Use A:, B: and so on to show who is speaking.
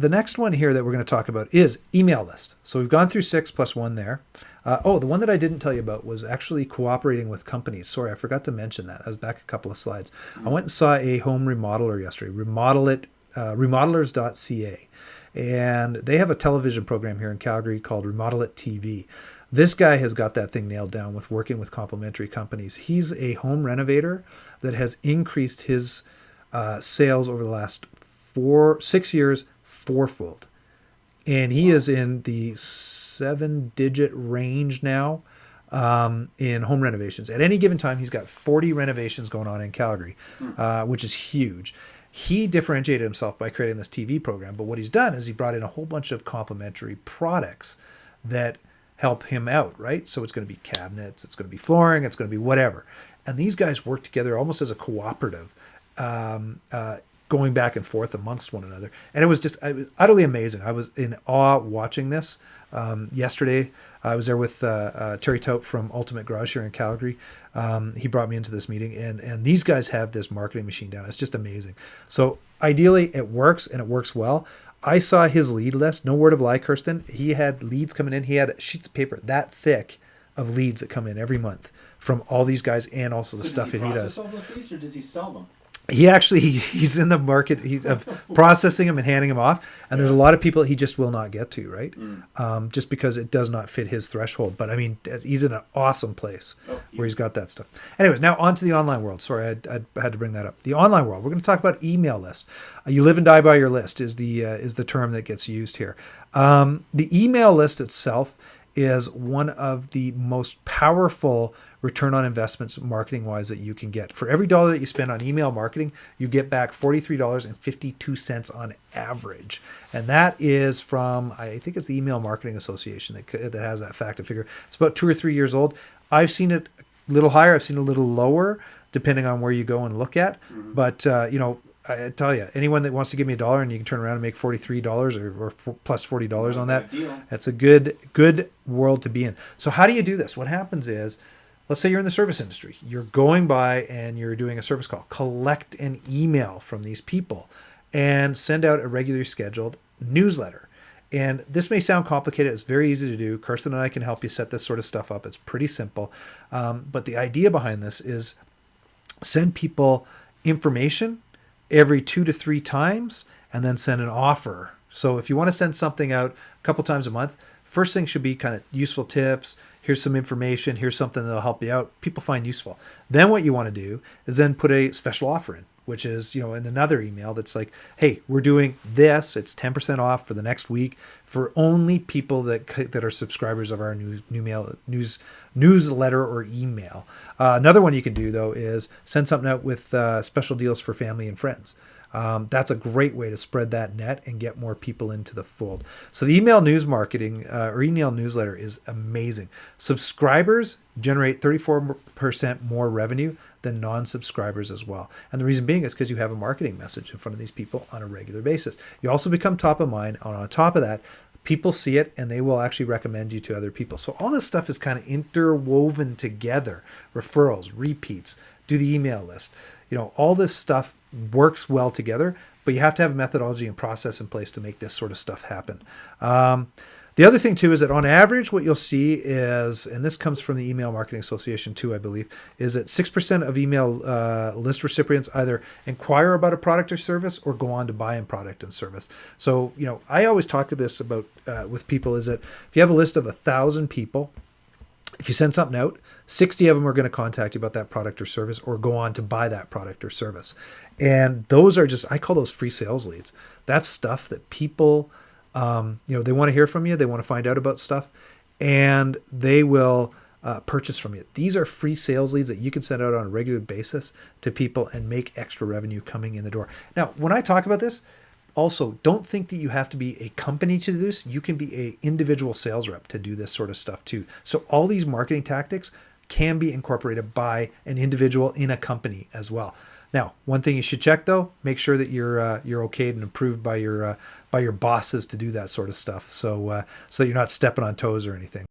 A: the next one here that we're going to talk about is email list. So we've gone through 6 plus 1 there. The one that I didn't tell you about was actually cooperating with companies. Sorry, I forgot to mention that. I was back a couple of slides. I went and saw a home remodeler yesterday, remodelers.ca. And they have a television program here in Calgary called Remodel It TV. This guy has got that thing nailed down with working with complementary companies. He's a home renovator that has increased his sales over the last 6 years fourfold. And he is in the 7-digit range now in home renovations. At any given time, he's got 40 renovations going on in Calgary, which is huge. He differentiated himself by creating this TV program. But what he's done is he brought in a whole bunch of complementary products that help him out, right? So it's going to be cabinets, it's going to be flooring, it's going to be whatever. And these guys work together almost as a cooperative, going back and forth amongst one another. And it was utterly amazing. I was in awe watching this. Yesterday, I was there with Terry Tout from Ultimate Garage here in Calgary. He brought me into this meeting, and these guys have this marketing machine down. It's just amazing. So ideally, it works, and it works well. I saw his lead list. No word of lie, Kirsten. He had leads coming in. He had sheets of paper that thick of leads that come in every month from all these guys, and also the stuff that he does.
B: Does he process all those leads, or does he sell them?
A: He's in the market of processing them and handing them off, and there's a lot of people he just will not get to, right? Just because it does not fit his threshold. But I mean, he's in an awesome place where he's got that stuff. Anyways, now on to the online world. Sorry, I had to bring that up. The online world. We're going to talk about email lists. You live and die by your list is the term that gets used here. The email list itself is one of the most powerful return on investments marketing wise that you can get. For every dollar that you spend on email marketing, you get back $43.52 on average. And that is from, I think it's the Email Marketing Association that has that fact and figure. It's about 2 or 3 years old. I've seen it a little higher. I've seen it a little lower, depending on where you go and look at. But, I tell you, anyone that wants to give me $1 and you can turn around and make $43 or plus $40 on that, that's a good world to be in. So how do you do this? What happens is, let's say you're in the service industry. You're going by and you're doing a service call. Collect an email from these people and send out a regularly scheduled newsletter. And this may sound complicated. It's very easy to do. Kirsten and I can help you set this sort of stuff up. It's pretty simple. But the idea behind this is send people information every 2 to 3 times and then send an offer. So if you want to send something out a couple times a month, first thing should be kind of useful tips. Here's some information. Here's something that'll help you out. People find useful. Then what you want to do is then put a special offer in, which is, in another email that's like, hey, we're doing this. It's 10% off for the next week for only people that are subscribers of our newsletter or email. Another one you can do, though, is send something out with special deals for family and friends. That's a great way to spread that net and get more people into the fold. So the email news marketing or email newsletter is amazing. Subscribers generate 34% more revenue than non-subscribers as well. And the reason being is because you have a marketing message in front of these people on a regular basis. You also become top of mind. And on top of that, people see it and they will actually recommend you to other people. So all this stuff is kind of interwoven together. Referrals, repeats, do the email list. All this stuff works well together, but you have to have a methodology and process in place to make this sort of stuff happen. The other thing, too, is that on average, what you'll see is, and this comes from the Email Marketing Association, too, I believe, is that 6% of email list recipients either inquire about a product or service or go on to buy a product and service. So, I always talk to this about with people is that if you have a list of 1,000 people, if you send something out, 60 of them are going to contact you about that product or service or go on to buy that product or service. And those are I call those free sales leads. That's stuff that people, they want to hear from you. They want to find out about stuff and they will purchase from you. These are free sales leads that you can send out on a regular basis to people and make extra revenue coming in the door. Now, when I talk about this, also, don't think that you have to be a company to do this. You can be an individual sales rep to do this sort of stuff too. So all these marketing tactics can be incorporated by an individual in a company as well. Now, one thing you should check though, make sure that you're okayed and approved by your bosses to do that sort of stuff. So you're not stepping on toes or anything.